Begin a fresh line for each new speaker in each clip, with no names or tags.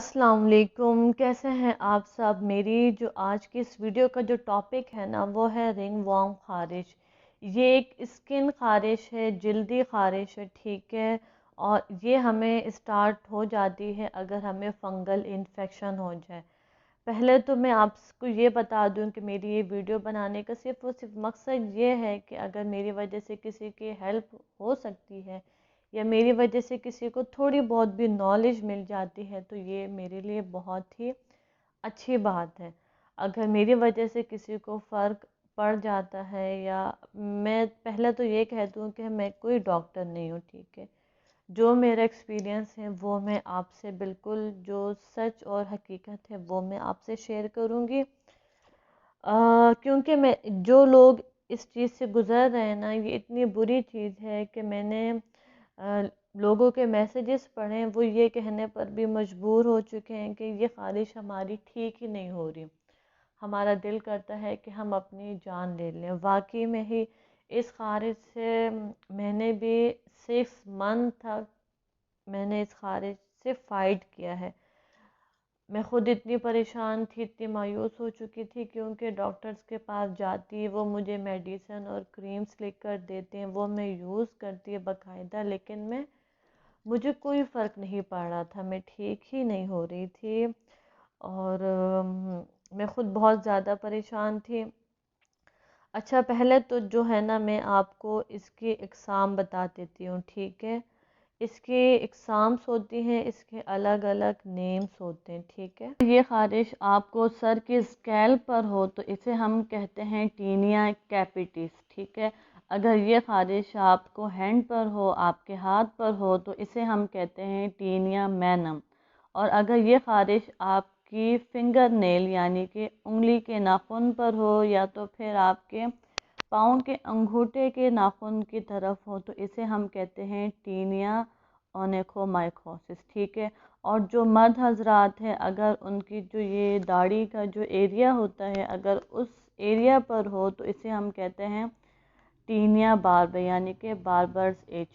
अस्सलाम वालेकुम। कैसे हैं आप सब। मेरी जो आज की इस वीडियो का जो टॉपिक है ना वो है रिंग वर्म ख़ारिश। ये एक स्किन ख़ारिश है, जल्दी ख़ारिश है, ठीक है। और ये हमें स्टार्ट हो जाती है अगर हमें फंगल इन्फेक्शन हो जाए। पहले तो मैं आपको ये बता दूं कि मेरी ये वीडियो बनाने का सिर्फ़ और सिर्फ मकसद ये है कि अगर मेरी वजह से किसी की हेल्प हो सकती है या मेरी वजह से किसी को थोड़ी बहुत भी नॉलेज मिल जाती है तो ये मेरे लिए बहुत ही अच्छी बात है। अगर मेरी वजह से किसी को फ़र्क पड़ जाता है, या मैं पहले तो ये कह दूँ कि मैं कोई डॉक्टर नहीं हूँ, ठीक है। जो मेरा एक्सपीरियंस है वो मैं आपसे बिल्कुल जो सच और हकीकत है वो मैं आपसे शेयर करूँगी। क्योंकि मैं जो लोग इस चीज़ से गुज़र रहे हैं ना, ये इतनी बुरी चीज़ है कि मैंने लोगों के मैसेजेस पढ़े, वो ये कहने पर भी मजबूर हो चुके हैं कि ये ख़ारिश हमारी ठीक ही नहीं हो रही। हमारा दिल करता है कि हम अपनी जान ले लें। वाकई में ही इस ख़ारिश से मैंने भी 6 मंथ तक मैंने इस ख़ारिश से फ़ाइट किया है। मैं ख़ुद इतनी परेशान थी, इतनी मायूस हो चुकी थी, क्योंकि डॉक्टर्स के पास जाती, वो मुझे मेडिसिन और क्रीम्स लिख कर देते हैं, वो मैं यूज़ करती है बाकायदा, लेकिन मुझे कोई फ़र्क नहीं पड़ रहा था, मैं ठीक ही नहीं हो रही थी। और मैं ख़ुद बहुत ज़्यादा परेशान थी। अच्छा, पहले तो जो है ना मैं आपको इसकी इकसाम बता देती हूँ, ठीक है। इसके एग्ज़ाम्स होती हैं, इसके अलग अलग नेम्स होते हैं, ठीक है। ये ख़ारिश आपको सर की स्कैल्प पर हो तो इसे हम कहते हैं टीनिया कैपिटिस, ठीक है। अगर ये ख़ारिश आपको हैंड पर हो, आपके हाथ पर हो, तो इसे हम कहते हैं टीनिया मैनम। और अगर ये ख़ारिश आपकी फिंगर नेल यानी कि उंगली के नाखून पर हो, या तो फिर आपके पाँव के अंगूठे के नाखून की तरफ हो, तो इसे हम कहते हैं टीनिया ओनेकोमाइकोसिस, ठीक है। और जो मर्द हजरात हैं, अगर उनकी जो ये दाढ़ी का जो एरिया होता है, अगर उस एरिया पर हो, तो इसे हम कहते हैं टीनिया बार्बर यानी कि बार्बर्स एज।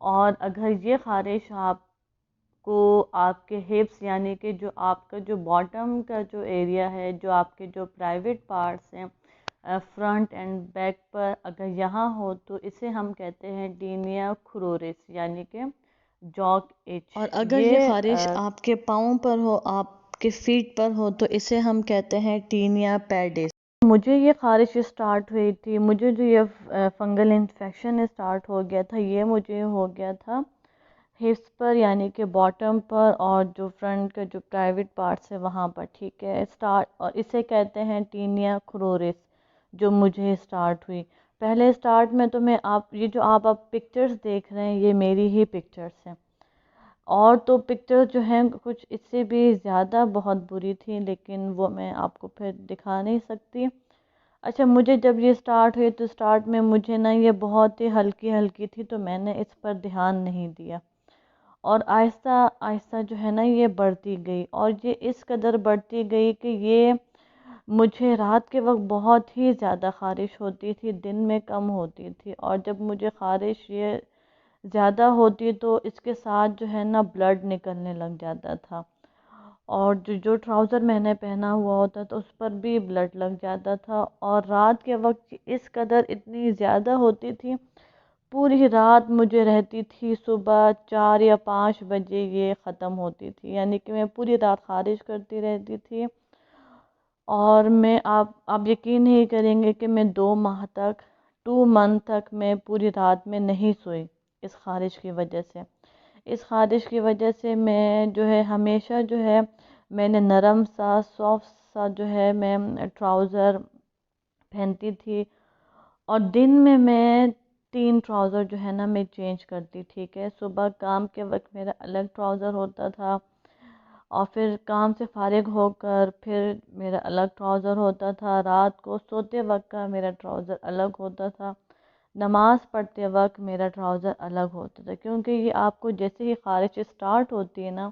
और अगर ये ख़ारिश आपको आपके हिप्स यानी कि जो आपका जो बॉटम का जो एरिया है, जो आपके जो प्राइवेट पार्ट्स हैं, फ्रंट एंड बैक पर, अगर यहाँ हो, तो इसे हम कहते हैं टीनिया क्रोरिस यानी कि जॉक इच।
और अगर ये
ये
ख़ारिश आपके पाँव पर हो, आपके फीट पर हो, तो इसे हम कहते हैं टीनिया पेडिस।
मुझे ये ख़ारिश स्टार्ट हुई थी, मुझे जो ये फंगल इन्फेक्शन स्टार्ट हो गया था, ये मुझे हो गया था हिप्स पर यानी कि बॉटम पर, और जो फ्रंट का जो प्राइवेट पार्ट्स है वहाँ पर, ठीक है। स्टार्ट और इसे कहते हैं टीनिया क्रोरिस, जो मुझे स्टार्ट हुई। पहले स्टार्ट में तो मैं आप ये जो आप पिक्चर्स देख रहे हैं, ये मेरी ही पिक्चर्स हैं। और तो पिक्चर्स जो हैं कुछ इससे भी ज़्यादा बहुत बुरी थी, लेकिन वो मैं आपको फिर दिखा नहीं सकती। अच्छा, मुझे जब ये स्टार्ट हुई तो स्टार्ट में मुझे ना ये बहुत ही हल्की हल्की थी, तो मैंने इस पर ध्यान नहीं दिया। और आहिस्ता आहिस्ता जो है ना ये बढ़ती गई, और ये इस कदर बढ़ती गई कि ये मुझे रात के वक्त बहुत ही ज़्यादा ख़ारिश होती थी, दिन में कम होती थी। और जब मुझे ख़ारिश ये ज़्यादा होती तो इसके साथ जो है ना ब्लड निकलने लग जाता था। और जो जो ट्राउज़र मैंने पहना हुआ होता था उस पर भी ब्लड लग जाता था। और रात के वक्त इस कदर इतनी ज़्यादा होती थी, पूरी रात मुझे रहती थी, सुबह 4 या 5 बजे ये ख़त्म होती थी, यानी कि मैं पूरी रात ख़ारिश करती रहती थी। और मैं आप यकीन नहीं करेंगे कि मैं 2 माह तक 2 मंथ तक मैं पूरी रात में नहीं सोई इस ख़ारिश की वजह से। इस ख़ारिश की वजह से मैं जो है हमेशा जो है मैंने नरम सा सॉफ्ट सा जो है मैं ट्राउज़र पहनती थी। और दिन में मैं 3 ट्राउज़र जो है ना मैं चेंज करती, ठीक है। सुबह काम के वक्त मेरा अलग ट्राउज़र होता था, और फिर काम से फारिग होकर फिर मेरा अलग ट्राउज़र होता था, रात को सोते वक्त का मेरा ट्राउज़र अलग होता था, नमाज़ पढ़ते वक्त मेरा ट्राउज़र अलग होता था। क्योंकि ये आपको जैसे ही ख़ारिश स्टार्ट होती है ना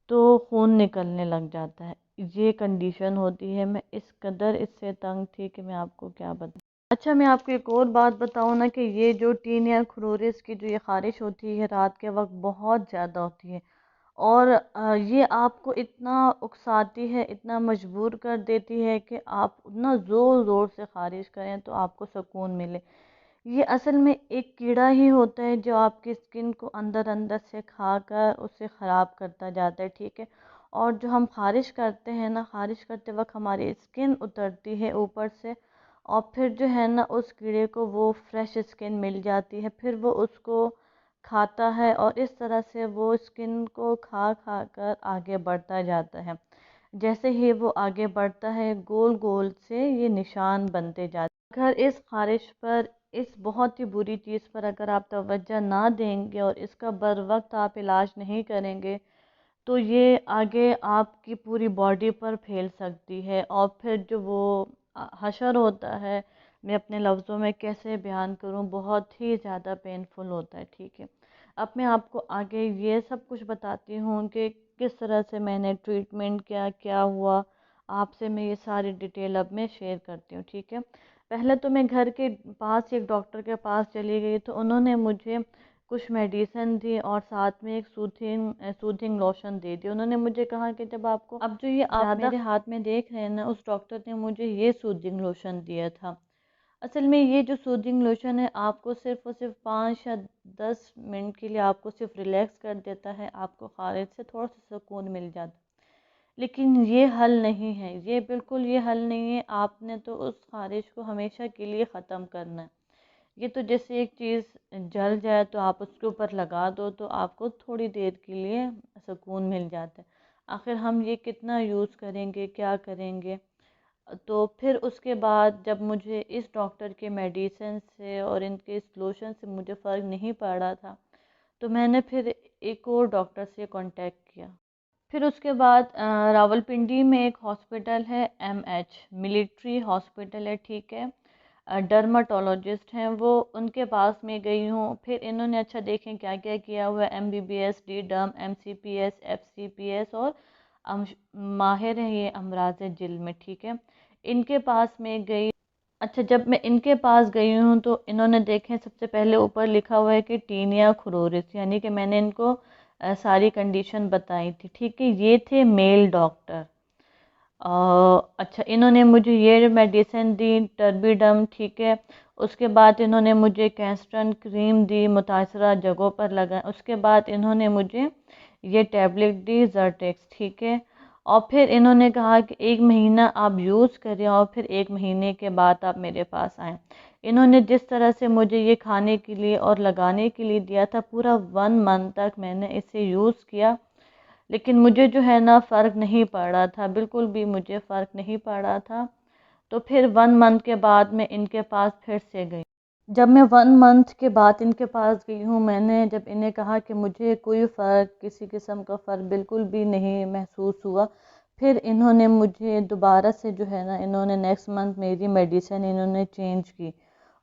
तो खून निकलने लग जाता है, ये कंडीशन होती है। मैं इस कदर इससे तंग थी कि मैं आपको क्या बताऊँ। अच्छा, मैं आपको एक और बात बताऊँ ना कि ये जो टीनिया क्रोरिस की जो ये ख़ारिश होती है रात के वक्त बहुत ज़्यादा होती है, और ये आपको इतना उकसाती है, इतना मजबूर कर देती है कि आप उतना ज़ोर ज़ोर से ख़ारिश करें तो आपको सुकून मिले। ये असल में एक कीड़ा ही होता है जो आपकी स्किन को अंदर अंदर से खाकर उसे ख़राब करता जाता है, ठीक है। और जो हम ख़ारिश करते हैं ना, ख़ारिश करते वक्त हमारी स्किन उतरती है ऊपर से, और फिर जो है ना उस कीड़े को वो फ्रेश स्किन मिल जाती है, फिर वो उसको खाता है और इस तरह से वो स्किन को खा खा कर आगे बढ़ता जाता है। जैसे ही वो आगे बढ़ता है, गोल गोल से ये निशान बनते जाते हैं। अगर इस ख़ारिश पर, इस बहुत ही बुरी चीज़ पर अगर आप तवज्जो ना देंगे और इसका बर वक्त आप इलाज नहीं करेंगे, तो ये आगे आपकी पूरी बॉडी पर फैल सकती है। और फिर जो वो हशर होता है, मैं अपने लफ्ज़ों में कैसे बयान करूं, बहुत ही ज़्यादा पेनफुल होता है, ठीक है। अब मैं आपको आगे ये सब कुछ बताती हूँ कि किस तरह से मैंने ट्रीटमेंट किया, क्या हुआ, आपसे मैं ये सारी डिटेल अब मैं शेयर करती हूँ, ठीक है। पहले तो मैं घर के पास एक डॉक्टर के पास चली गई, तो उन्होंने मुझे कुछ मेडिसिन दी और साथ में एक सूथिंग लोशन दे दी। उन्होंने मुझे कहा कि जब आपको, अब जो ये आप मेरे हाथ में देख रहे हैं ना, उस डॉक्टर ने मुझे ये सूथिंग लोशन दिया था। असल में ये जो सूदिंग लोशन है, आपको सिर्फ और सिर्फ 5 या 10 मिनट के लिए आपको सिर्फ रिलैक्स कर देता है, आपको ख़ारिश से थोड़ा सा सुकून मिल जाता है। लेकिन ये हल नहीं है, ये बिल्कुल ये हल नहीं है। आपने तो उस ख़ारिश को हमेशा के लिए ख़त्म करना है। ये तो जैसे एक चीज़ जल जाए तो आप उसके ऊपर लगा दो तो आपको थोड़ी देर के लिए सुकून मिल जाता है। आखिर हम ये कितना यूज़ करेंगे, क्या करेंगे। तो फिर उसके बाद जब मुझे इस डॉक्टर के मेडिसिन से और इनके इस लोशन से मुझे फ़र्क नहीं पड़ रहा था, तो मैंने फिर एक और डॉक्टर से कांटेक्ट किया। फिर उसके बाद रावलपिंडी में एक हॉस्पिटल है, एमएच मिलिट्री हॉस्पिटल है, ठीक है। डर्माटोलॉजिस्ट हैं वो, उनके पास में गई हूँ। फिर इन्होंने अच्छा देखें क्या क्या किया हुआ है, एमबीबीएस, डी डर्म, एमसीपीएस, एफसीपीएस, और माहिर हैं ये अमराज जिल्द में, ठीक है। इनके पास में गई। अच्छा, जब मैं इनके पास गई हूँ तो इन्होंने देखें, सबसे पहले ऊपर लिखा हुआ है कि टीनिया खुरोरिस, यानी कि मैंने इनको सारी कंडीशन बताई थी, ठीक है। ये थे मेल डॉक्टर। अच्छा, इन्होंने मुझे ये मेडिसिन दी, टर्बीडम, ठीक है। उसके बाद इन्होंने मुझे कैस्टन क्रीम दी, मुतासरा जगहों पर लगा। उसके बाद इन्होंने मुझे ये टैबलेट दी, जर्टेक्स, ठीक है। और फिर इन्होंने कहा कि 1 महीना आप यूज़ करें और फिर 1 महीने के बाद आप मेरे पास आएँ। इन्होंने जिस तरह से मुझे ये खाने के लिए और लगाने के लिए दिया था, पूरा 1 मंथ तक मैंने इसे यूज़ किया। लेकिन मुझे जो है ना फ़र्क नहीं पड़ रहा था, बिल्कुल भी मुझे फ़र्क नहीं पड़ रहा था। तो फिर 1 मंथ के बाद मैं इनके पास फिर से गई। जब मैं 1 मंथ के बाद इनके पास गई हूँ, मैंने जब इन्हें कहा कि मुझे कोई फ़र्क, किसी किस्म का फ़र्क बिल्कुल भी नहीं महसूस हुआ, फिर इन्होंने मुझे दोबारा से जो है ना, इन्होंने नेक्स्ट मंथ मेरी मेडिसिन इन्होंने चेंज की।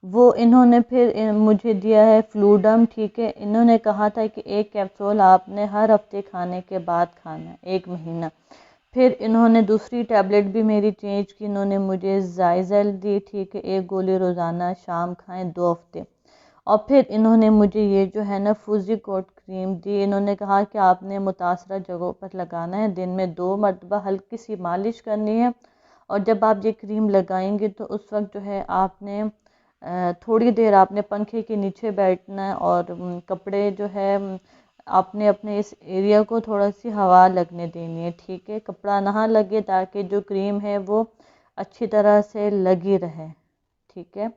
वो इन्होंने फिर मुझे दिया है फ्लूडम, ठीक है। इन्होंने कहा था कि एक कैप्सूल आपने हर हफ्ते खाने के बाद खाना है, 1 महीना। फिर इन्होंने दूसरी टैबलेट भी मेरी चेंज की, इन्होंने मुझे जाइज़ल दी, ठीक है। 1 गोली रोज़ाना शाम खाएं 2 हफ्ते। और फिर इन्होंने मुझे ये जो है ना फूजीकोट क्रीम दी। इन्होंने कहा कि आपने मुतासरा जगहों पर लगाना है, दिन में 2 मरतबा हल्की सी मालिश करनी है। और जब आप ये क्रीम लगाएंगे तो उस वक्त जो है आपने थोड़ी देर आपने पंखे के नीचे बैठना है, और कपड़े जो है आपने अपने इस एरिया को थोड़ा सी हवा लगने देनी है, ठीक है। कपड़ा ना लगे ताकि जो क्रीम है वो अच्छी तरह से लगी रहे, ठीक है।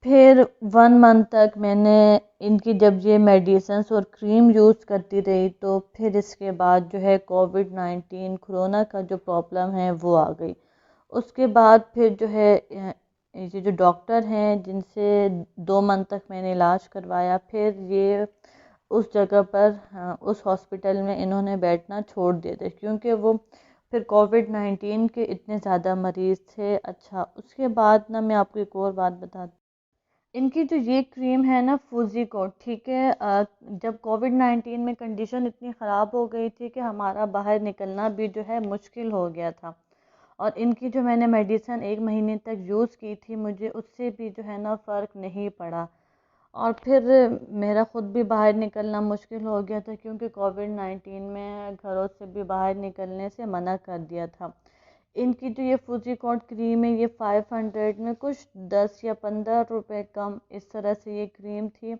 फिर 1 मंथ तक मैंने इनकी जब ये मेडिसिन्स और क्रीम यूज़ करती रही, तो फिर इसके बाद जो है कोविड-19 कोरोना का जो प्रॉब्लम है वो आ गई। उसके बाद फिर जो है ये जो डॉक्टर हैं जिनसे 2 मंथ तक मैंने इलाज करवाया, फिर ये उस जगह पर, उस हॉस्पिटल में इन्होंने बैठना छोड़ दिया था, क्योंकि वो फिर कोविड-19 के इतने ज़्यादा मरीज़ थे। अच्छा, उसके बाद ना मैं आपको एक और बात बताती, इनकी जो ये क्रीम है ना फूजीकोट, ठीक है। जब कोविड-19 में कंडीशन इतनी ख़राब हो गई थी कि हमारा बाहर निकलना भी जो है मुश्किल हो गया था, और इनकी जो मैंने मेडिसिन 1 महीने तक यूज़ की थी, मुझे उससे भी जो है ना फ़र्क नहीं पड़ा। और फिर मेरा ख़ुद भी बाहर निकलना मुश्किल हो गया था, क्योंकि कोविड-19 में घरों से भी बाहर निकलने से मना कर दिया था। इनकी जो ये फुजीकॉट क्रीम है, ये 500 में कुछ 10 या 15 रुपए कम इस तरह से ये क्रीम थी।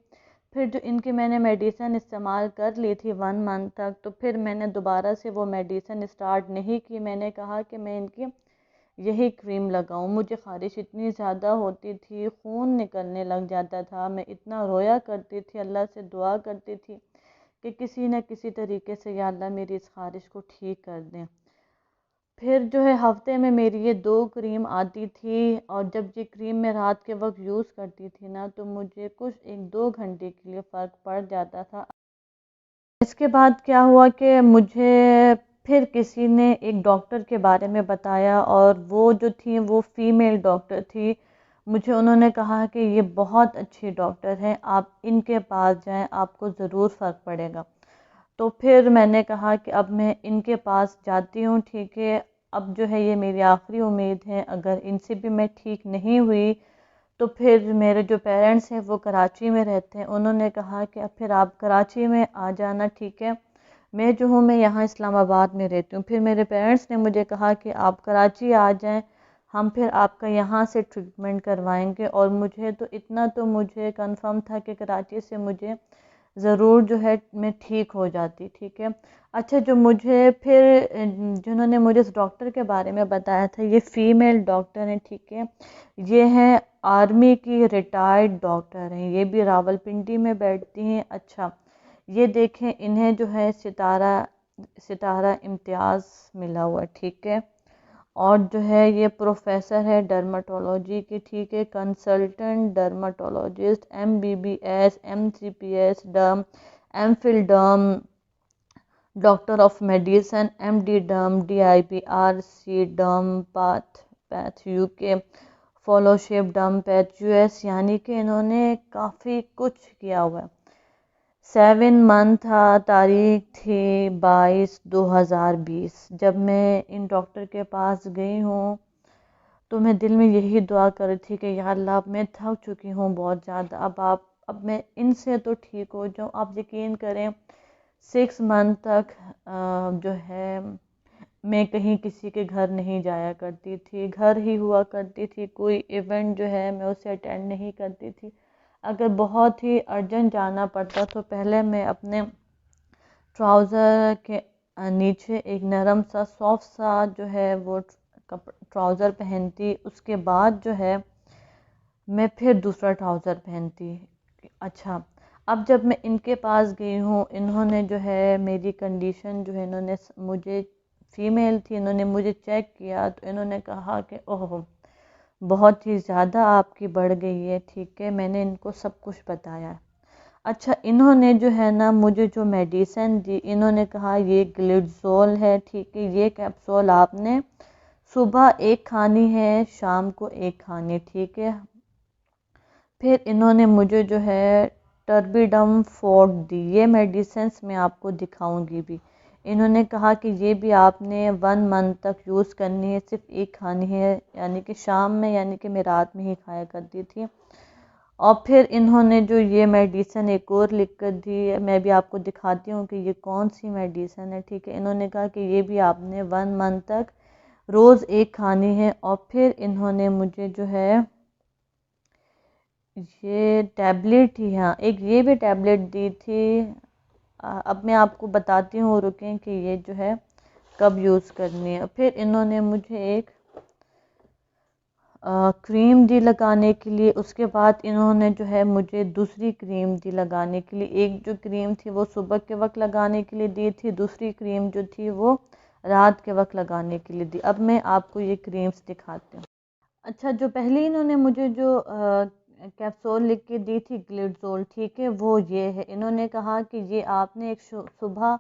फिर जो इनकी मैंने मेडिसिन इस्तेमाल कर ली थी 1 मंथ तक, तो फिर मैंने दोबारा से वो मेडिसिन स्टार्ट नहीं की। मैंने कहा कि मैं इनकी यही क्रीम लगाऊं। मुझे ख़ारिश इतनी ज़्यादा होती थी, खून निकलने लग जाता था, मैं इतना रोया करती थी, अल्लाह से दुआ करती थी कि किसी न किसी तरीके से या अल्लाह मेरी इस ख़ारिश को ठीक कर दें। फिर जो है हफ्ते में मेरी ये 2 क्रीम आती थी, और जब ये क्रीम मैं रात के वक्त यूज़ करती थी ना, तो मुझे कुछ 1-2 घंटे के लिए फ़र्क पड़ जाता था। इसके बाद क्या हुआ कि मुझे फिर किसी ने एक डॉक्टर के बारे में बताया, और वो जो थी वो फ़ीमेल डॉक्टर थी। मुझे उन्होंने कहा कि ये बहुत अच्छी डॉक्टर हैं, आप इनके पास जाएं, आपको ज़रूर फ़र्क पड़ेगा। तो फिर मैंने कहा कि अब मैं इनके पास जाती हूँ, ठीक है। अब जो है ये मेरी आखिरी उम्मीद है, अगर इनसे भी मैं ठीक नहीं हुई तो फिर मेरे जो पेरेंट्स हैं वो कराची में रहते हैं, उन्होंने कहा कि अब फिर आप कराची में आ जाना, ठीक है। मैं जो हूँ मैं यहाँ इस्लामाबाद में रहती हूँ। फिर मेरे पेरेंट्स ने मुझे कहा कि आप कराची आ जाएं, हम फिर आपका यहाँ से ट्रीटमेंट करवाएंगे। और मुझे तो इतना तो मुझे कंफर्म था कि कराची से मुझे ज़रूर जो है मैं ठीक हो जाती, ठीक है। अच्छा, जो मुझे फिर जिन्होंने मुझे इस डॉक्टर के बारे में बताया था, ये फ़ीमेल डॉक्टर हैं, ठीक है। ये हैं आर्मी की रिटायर्ड डॉक्टर हैं, ये भी रावलपिंडी में बैठती हैं। अच्छा, ये देखें, इन्हें जो है सितारा सितारा इम्तियाज़ मिला हुआ है, ठीक है। और जो है ये प्रोफेसर है डर्माटोलॉजी की, ठीक है। Consultant dermatologist, MBBS, MCPS derm, MPhil derm, doctor of medicine, MD derm, DIPRC derm path UK, fellowship derm path US। यानी कि इन्होंने काफ़ी कुछ किया हुआ है। 7 मंथ था, तारीख थी 22/2020। जब मैं इन डॉक्टर के पास गई हूँ तो मैं दिल में यही दुआ कर रही थी कि या अल्लाह, अब मैं थक चुकी हूँ बहुत ज़्यादा, अब मैं इनसे तो ठीक हो जाऊँ। आप यकीन करें, 6 मंथ तक जो है मैं कहीं किसी के घर नहीं जाया करती थी, घर ही हुआ करती थी। कोई इवेंट जो है मैं उसे अटेंड नहीं करती थी। अगर बहुत ही अर्जेंट जाना पड़ता तो पहले मैं अपने ट्राउज़र के नीचे एक नरम सा सॉफ्ट सा जो है वो ट्राउज़र पहनती, उसके बाद जो है मैं फिर दूसरा ट्राउज़र पहनती। अच्छा, अब जब मैं इनके पास गई हूँ, इन्होंने जो है मेरी कंडीशन जो है, इन्होंने मुझे, फ़ीमेल थी, इन्होंने मुझे चेक किया तो इन्होंने कहा कि ओह, बहुत ही ज़्यादा आपकी बढ़ गई है, ठीक है। मैंने इनको सब कुछ बताया। अच्छा, इन्होंने जो है ना मुझे जो मेडिसिन दी, इन्होंने कहा ये ग्लिडज़ोल है, ठीक है। ये कैप्सूल आपने सुबह एक खानी है, शाम को एक खानी, ठीक है। फिर इन्होंने मुझे जो है टर्बिडम फोर्ट दी। ये मेडिसिन्स मैं आपको दिखाऊंगी भी। इन्होंने कहा कि ये भी आपने 1 मंथ तक यूज़ करनी है, सिर्फ एक खानी है, यानी कि शाम में, यानी कि मैं रात में ही खाया करती थी। और फिर इन्होंने जो ये मेडिसिन एक और लिख कर दी, मैं भी आपको दिखाती हूँ कि ये कौन सी मेडिसिन है, ठीक है। इन्होंने कहा कि ये भी आपने 1 मंथ तक रोज़ एक खानी है। और फिर इन्होंने मुझे जो है ये टैबलेट ही, हाँ, एक ये भी टैबलेट दी थी। अब मैं आपको बताती हूँ, रुकें, कि ये जो है कब यूज़ करनी है। फिर इन्होंने मुझे एक क्रीम दी लगाने के लिए। उसके बाद इन्होंने जो है मुझे दूसरी क्रीम दी लगाने के लिए। एक जो क्रीम थी वो सुबह के वक्त लगाने के लिए दी थी, दूसरी क्रीम जो थी वो रात के वक्त लगाने के लिए दी। अब मैं आपको ये क्रीम्स दिखाती हूँ। अच्छा, जो पहले इन्होंने मुझे जो कैप्सूल लिख के दी थी ग्लिडज़ोल, ठीक है, वो ये है। इन्होंने कहा कि ये आपने एक सुबह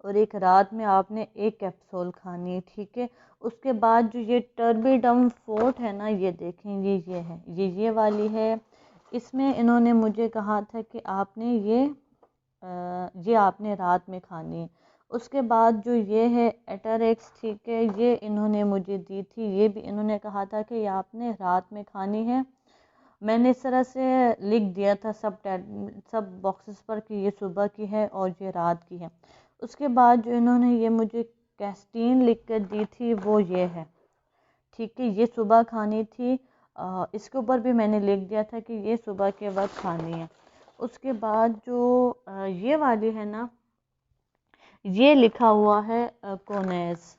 और एक रात में आपने एक कैप्सूल खानी है, ठीक है। उसके बाद जो ये टर्बिडम फोर्ट है ना, ये देखें, ये है, ये वाली है। इसमें इन्होंने मुझे कहा था कि आपने ये आपने रात में खानी है। उसके बाद जो ये है एटरेक्स, ठीक है, ये इन्होंने मुझे दी थी। ये भी इन्होंने कहा था कि ये आपने रात में खानी है। मैंने इस तरह से लिख दिया था सब बॉक्सेस पर कि ये सुबह की है और ये रात की है। उसके बाद जो इन्होंने ये मुझे कैस्टीन लिख कर दी थी वो ये है, ठीक है, ये सुबह खानी थी। इसके ऊपर भी मैंने लिख दिया था कि ये सुबह के वक्त खानी है। उसके बाद जो ये वाली है ना, ये लिखा हुआ है कोनेस,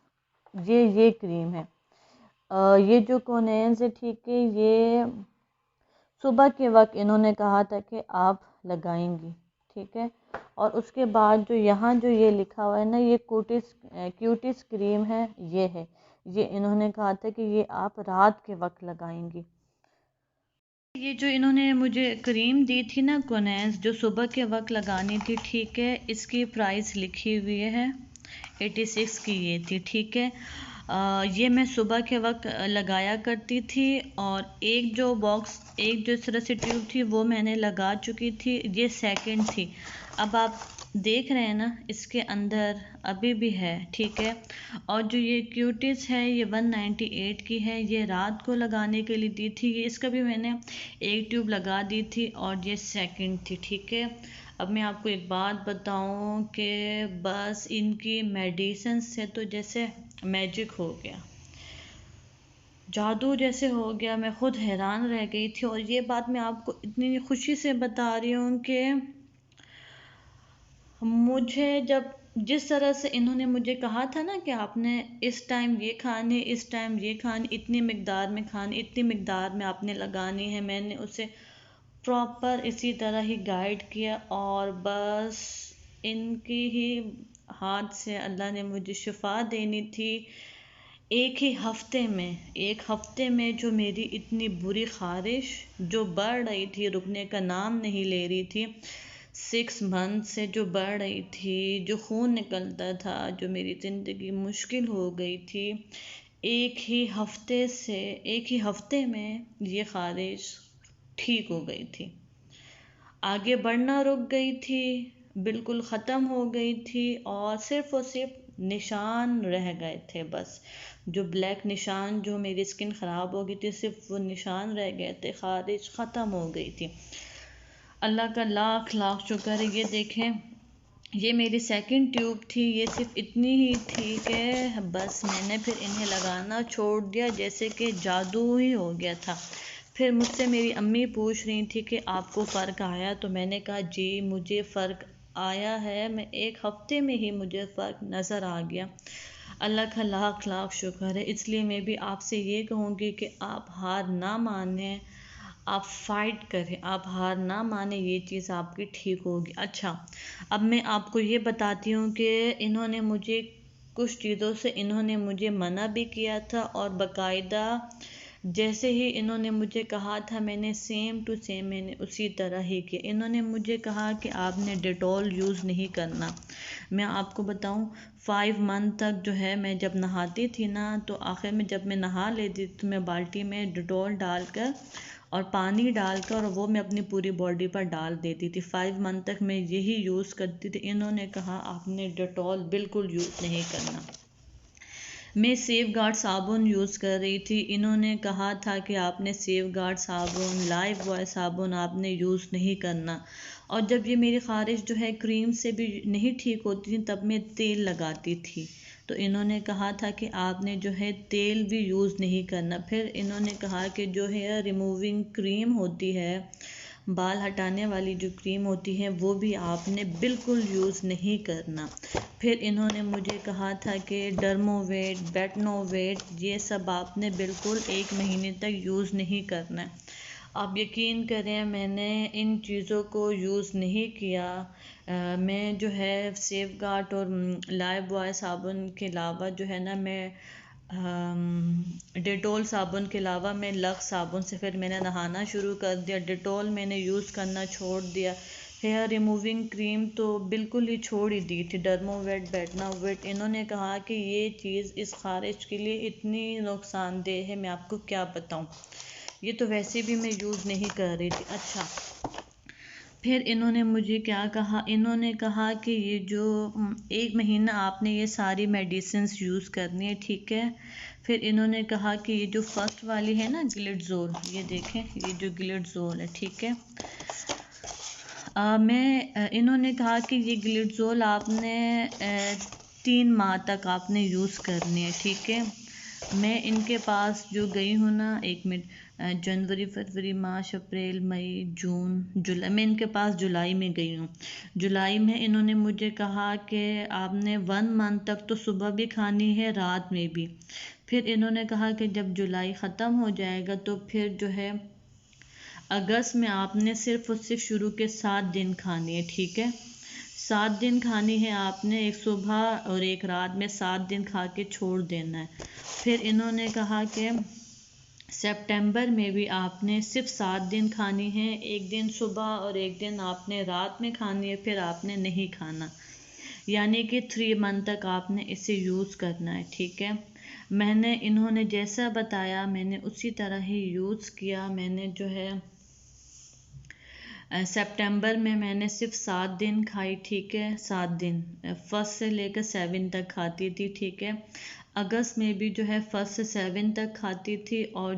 ये क्रीम है। ये जो कोनेस है, ठीक है, ये सुबह के वक्त इन्होंने कहा था कि आप लगाएंगी, ठीक है। और उसके बाद जो यहाँ जो ये लिखा हुआ है ना, ये क्यूटिस क्रीम है, ये है, ये इन्होंने कहा था कि ये आप रात के वक्त लगाएंगी। ये जो इन्होंने मुझे क्रीम दी थी ना कोनेस, जो सुबह के वक्त लगानी थी, ठीक है, इसकी प्राइस लिखी हुई है 86 की ये थी, ठीक है। ये मैं सुबह के वक्त लगाया करती थी, और एक जो इस तरह से ट्यूब थी वो मैंने लगा चुकी थी, ये सेकंड थी। अब आप देख रहे हैं ना, इसके अंदर अभी भी है, ठीक है। और जो ये क्यूटिस है, ये 198 की है, ये रात को लगाने के लिए दी थी। ये इसका भी मैंने एक ट्यूब लगा दी थी, और ये सेकंड थी, ठीक है। अब मैं आपको एक बात बताऊं कि बस इनकी मेडिसिन से तो जैसे मैजिक हो गया, जादू जैसे हो गया। मैं खुद हैरान रह गई थी, और ये बात मैं आपको इतनी खुशी से बता रही हूँ कि मुझे जब जिस तरह से इन्होंने मुझे कहा था ना कि आपने इस टाइम ये खाने, इस टाइम ये खाने, इतनी मिकदार में खाने, इतनी मिकदार में आपने लगानी है, मैंने उसे प्रॉपर इसी तरह ही गाइड किया, और बस इनकी ही हाथ से अल्लाह ने मुझे शिफा देनी थी। एक हफ्ते में जो मेरी इतनी बुरी ख़ारिश जो बढ़ रही थी, रुकने का नाम नहीं ले रही थी, 6 मंथ से जो बढ़ रही थी, जो खून निकलता था, जो मेरी ज़िंदगी मुश्किल हो गई थी, एक ही हफ्ते में ये ख़ारिश ठीक हो गई थी। आगे बढ़ना रुक गई थी, बिल्कुल ख़त्म हो गई थी, और सिर्फ निशान रह गए थे बस। जो ब्लैक निशान, जो मेरी स्किन ख़राब हो गई थी, सिर्फ वो निशान रह गए थे, ख़ारिश ख़त्म हो गई थी। अल्लाह का लाख लाख शुक्र है। ये देखें, ये मेरी सेकंड ट्यूब थी, ये सिर्फ इतनी ही थी कि बस मैंने फिर इन्हें लगाना छोड़ दिया, जैसे कि जादू ही हो गया था। फिर मुझसे मेरी अम्मी पूछ रही थी कि आपको फ़र्क आया, तो मैंने कहा जी मुझे फ़र्क आया है, मैं एक हफ्ते में ही मुझे फ़र्क नज़र आ गया। अल्लाह का लाख लाख शुक्र है। इसलिए मैं भी आपसे ये कहूँगी कि आप हार ना मानें, आप फाइट करें, आप हार ना माने, ये चीज़ आपकी ठीक होगी। अच्छा, अब मैं आपको ये बताती हूँ कि इन्होंने मुझे कुछ चीज़ों से इन्होंने मुझे मना भी किया था, और बाकायदा जैसे ही इन्होंने मुझे कहा था, मैंने सेम टू सेम मैंने उसी तरह ही किया। इन्होंने मुझे कहा कि आपने डिटॉल यूज़ नहीं करना। मैं आपको बताऊं, 5 मंथ तक जो है, मैं जब नहाती थी ना, तो आखिर में जब मैं नहा लेती थी तो मैं बाल्टी में डिटॉल डालकर और पानी डालकर, और वो मैं अपनी पूरी बॉडी पर डाल देती थी। 5 मंथ तक मैं यही यूज़ करती थी। इन्होंने कहा आपने डिटॉल बिल्कुल यूज़ नहीं करना। मैं सेफ़गार्ड साबुन यूज़ कर रही थी। इन्होंने कहा था कि आपने सेफ़गार्ड साबुन, लाइफ बॉय साबुन आपने यूज़ नहीं करना। और जब ये मेरी ख़ारिश जो है क्रीम से भी नहीं ठीक होती थी, तब मैं तेल लगाती थी। तो इन्होंने कहा था कि आपने जो है तेल भी यूज़ नहीं करना। फिर इन्होंने कहा कि जो हेयर रिमूविंग क्रीम होती है, बाल हटाने वाली जो क्रीम होती है, वो भी आपने बिल्कुल यूज़ नहीं करना। फिर इन्होंने मुझे कहा था कि डर्मोवेट, बेटनोवेट, ये सब आपने बिल्कुल 1 महीने तक यूज़ नहीं करना है। आप यकीन करें, मैंने इन चीज़ों को यूज़ नहीं किया। मैं जो है सेफ़गार्ड और लाइफ बॉय साबुन के अलावा जो है ना, मैं डेटोल साबुन के अलावा मैं लक्स साबुन से फिर मैंने नहाना शुरू कर दिया। डेटोल मैंने यूज़ करना छोड़ दिया। हेयर रिमूविंग क्रीम तो बिल्कुल ही छोड़ ही दी थी। डर्मोवेट, बेटनोवेट, इन्होंने कहा कि ये चीज़ इस ख़ारिश के लिए इतनी नुकसानदेह है, मैं आपको क्या बताऊं। ये तो वैसे भी मैं यूज़ नहीं कर रही थी। अच्छा,
फिर इन्होंने मुझे क्या कहा, इन्होंने कहा कि ये जो 1 महीना आपने ये सारी मेडिसिन्स यूज़ करनी है, ठीक है। फिर इन्होंने कहा कि ये जो फर्स्ट वाली है ना गिलिडज़ोल, ये देखें, ये जो गिलिडज़ोल है, ठीक है। इन्होंने कहा कि ये गिलिडज़ोल आपने 3 माह तक आपने यूज़ करनी है, ठीक है। मैं इनके पास जो गई हूँ ना, 1 मिनट, जनवरी, फरवरी, मार्च, अप्रैल, मई, जून, जुलाई, मैं इनके पास जुलाई में गई हूँ। जुलाई में इन्होंने मुझे कहा कि आपने 1 मंथ तक तो सुबह भी खानी है, रात में भी। फिर इन्होंने कहा कि जब जुलाई ख़त्म हो जाएगा तो फिर जो है अगस्त में आपने सिर्फ और सिर्फ शुरू के 7 दिन खानी है, ठीक है। 7 दिन खानी है आपने, एक सुबह और एक रात में 7 दिन खा के छोड़ देना है। फिर इन्होंने कहा कि सितंबर में भी आपने सिर्फ 7 दिन खानी है, एक दिन सुबह और एक दिन आपने रात में खानी है, फिर आपने नहीं खाना। यानी कि 3 मंथ तक आपने इसे यूज़ करना है, ठीक है। मैंने, इन्होंने जैसा बताया मैंने उसी तरह ही यूज़ किया। मैंने जो है सितंबर में मैंने सिर्फ 7 दिन खाई, ठीक है, 7 दिन, फर्स्ट से लेकर 7 तक खाती थी, ठीक है। अगस्त में भी जो है फर्स्ट से 7 तक खाती थी, और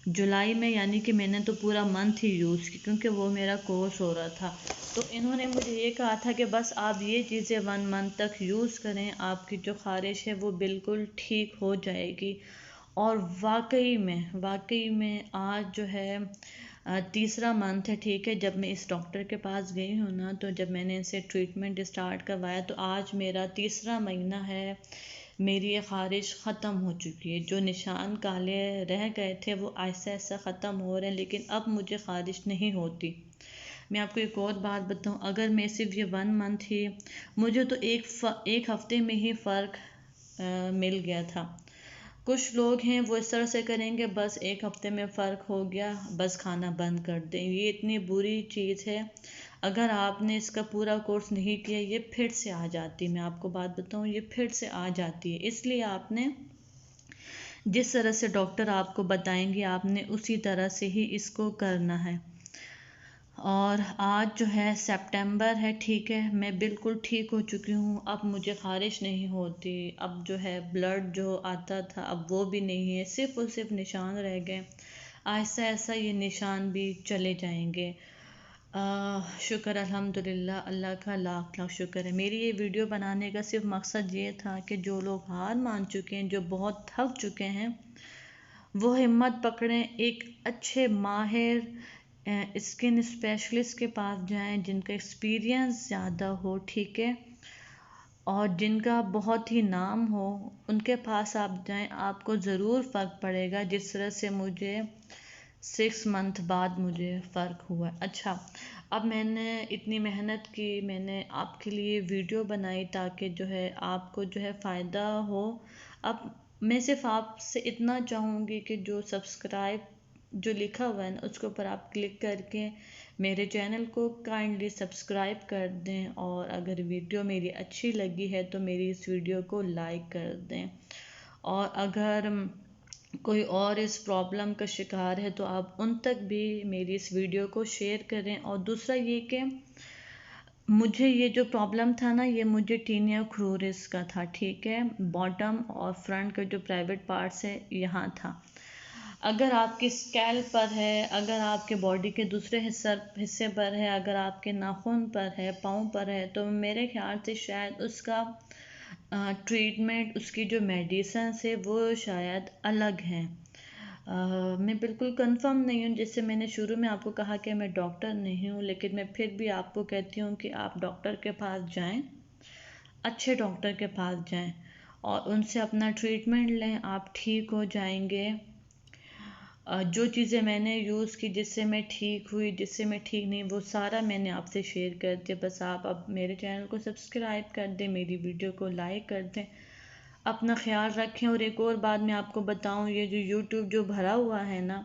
जुलाई में यानी कि मैंने तो पूरा मंथ ही यूज़ की, क्योंकि वो मेरा कोर्स हो रहा था। तो इन्होंने मुझे ये कहा था कि बस आप ये चीज़ें 1 मंथ तक यूज़ करें, आपकी जो ख़ारिश है वो बिल्कुल ठीक हो जाएगी। और वाकई में आज जो है तीसरा मंथ है, ठीक है, जब मैं इस डॉक्टर के पास गई हूँ ना, तो जब मैंने इनसे ट्रीटमेंट स्टार्ट करवाया तो आज मेरा तीसरा महीना है। मेरी ये ख़ारिश ख़त्म हो चुकी है, जो निशान काले रह गए थे वो ऐसा ऐसा ख़त्म हो रहे हैं, लेकिन अब मुझे ख़ारिश नहीं होती। मैं आपको एक और बात बताऊं, अगर मैं सिर्फ ये 1 मंथ ही, मुझे तो एक हफ्ते में ही फ़र्क मिल गया था। कुछ लोग हैं वो इस तरह से करेंगे, बस एक हफ्ते में फ़र्क हो गया, बस खाना बंद कर दें। ये इतनी बुरी चीज़ है। अगर आपने इसका पूरा कोर्स नहीं किया, ये फिर से आ जाती है। मैं आपको बात बताऊं, ये फिर से आ जाती है। इसलिए आपने जिस तरह से डॉक्टर आपको बताएंगे, आपने उसी तरह से ही इसको करना है। और आज जो है सितंबर है, ठीक है, मैं बिल्कुल ठीक हो चुकी हूँ। अब मुझे ख़ारिश नहीं होती। अब जो है ब्लड जो आता था अब वो भी नहीं है, सिर्फ़ और सिर्फ निशान रह गए। ऐसा ऐसा ये निशान भी चले जाएंगे। शुक्र अल्हम्दुलिल्लाह, अल्लाह का लाख लाख शुक्र है। मेरी ये वीडियो बनाने का सिर्फ मकसद ये था कि जो लोग हार मान चुके हैं, जो बहुत थक चुके हैं, वो हिम्मत पकड़ें, एक अच्छे माहिर स्किन स्पेशलिस्ट के पास जाएं, जिनका एक्सपीरियंस ज़्यादा हो, ठीक है, और जिनका बहुत ही नाम हो, उनके पास आप जाएं। आपको ज़रूर फ़र्क पड़ेगा, जिस तरह से मुझे 6 मंथ बाद मुझे फ़र्क हुआ। अच्छा, अब मैंने इतनी मेहनत की, मैंने आपके लिए वीडियो बनाई ताकि जो है आपको जो है फ़ायदा हो। अब मैं सिर्फ आपसे इतना चाहूँगी कि जो सब्सक्राइब जो लिखा हुआ है ना, उसके ऊपर आप क्लिक करके मेरे चैनल को काइंडली सब्सक्राइब कर दें, और अगर वीडियो मेरी अच्छी लगी है तो मेरी इस वीडियो को लाइक कर दें। और अगर कोई और इस प्रॉब्लम का शिकार है तो आप उन तक भी मेरी इस वीडियो को शेयर करें। और दूसरा ये कि मुझे ये जो प्रॉब्लम था ना, ये मुझे टीनिया क्रूरिस का था, ठीक है, बॉटम और फ्रंट का जो प्राइवेट पार्ट्स है यहाँ था। अगर आपकी स्कैल्प पर है, अगर आपके बॉडी के दूसरे हिस्से पर है, अगर आपके नाखून पर है, पाँव पर है, तो मेरे ख्याल से शायद उसका ट्रीटमेंट, उसकी जो मेडिसिन है वो शायद अलग हैं। मैं बिल्कुल कंफर्म नहीं हूँ। जैसे मैंने शुरू में आपको कहा कि मैं डॉक्टर नहीं हूँ, लेकिन मैं फिर भी आपको कहती हूँ कि आप डॉक्टर के पास जाएं, अच्छे डॉक्टर के पास जाएं और उनसे अपना ट्रीटमेंट लें, आप ठीक हो जाएंगे। जो चीज़ें मैंने यूज़ की, जिससे मैं ठीक हुई, जिससे मैं ठीक नहीं, वो सारा मैंने आपसे शेयर कर दिया। बस आप अब मेरे चैनल को सब्सक्राइब कर दें, मेरी वीडियो को लाइक कर दें, अपना ख्याल रखें। और एक और बात मैं आपको बताऊं, ये जो यूट्यूब जो भरा हुआ है ना,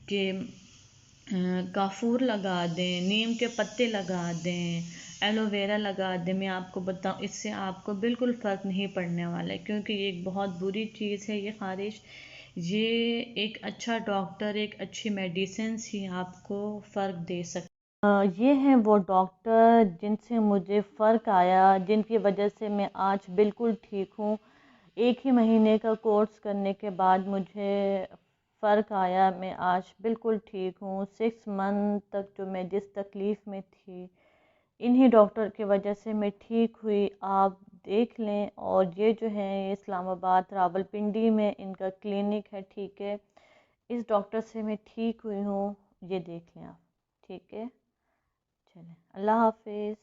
कि काफूर लगा दें, नीम के पत्ते लगा दें, एलोवेरा लगा दें, मैं आपको बताऊं, इससे आपको बिल्कुल फ़र्क नहीं पड़ने वाला है, क्योंकि ये एक बहुत बुरी चीज़ है ये ख़ारिश। ये एक अच्छा डॉक्टर, एक अच्छी मेडिसिन ही आपको फ़र्क दे सकता है।
ये हैं वो डॉक्टर जिनसे मुझे फ़र्क आया, जिनकी वजह से मैं आज बिल्कुल ठीक हूँ। 1 ही महीने का कोर्स करने के बाद मुझे फ़र्क आया, मैं आज बिल्कुल ठीक हूँ। 6 मंथ तक जो मैं जिस तकलीफ़ में थी, इन्हीं डॉक्टर की वजह से मैं ठीक हुई। आप देख लें। और ये जो है इस्लामाबाद रावलपिंडी में इनका क्लिनिक है, ठीक है। इस डॉक्टर से मैं ठीक हुई हूँ, ये देख लें आप, ठीक है। चलें, अल्लाह हाफिज़।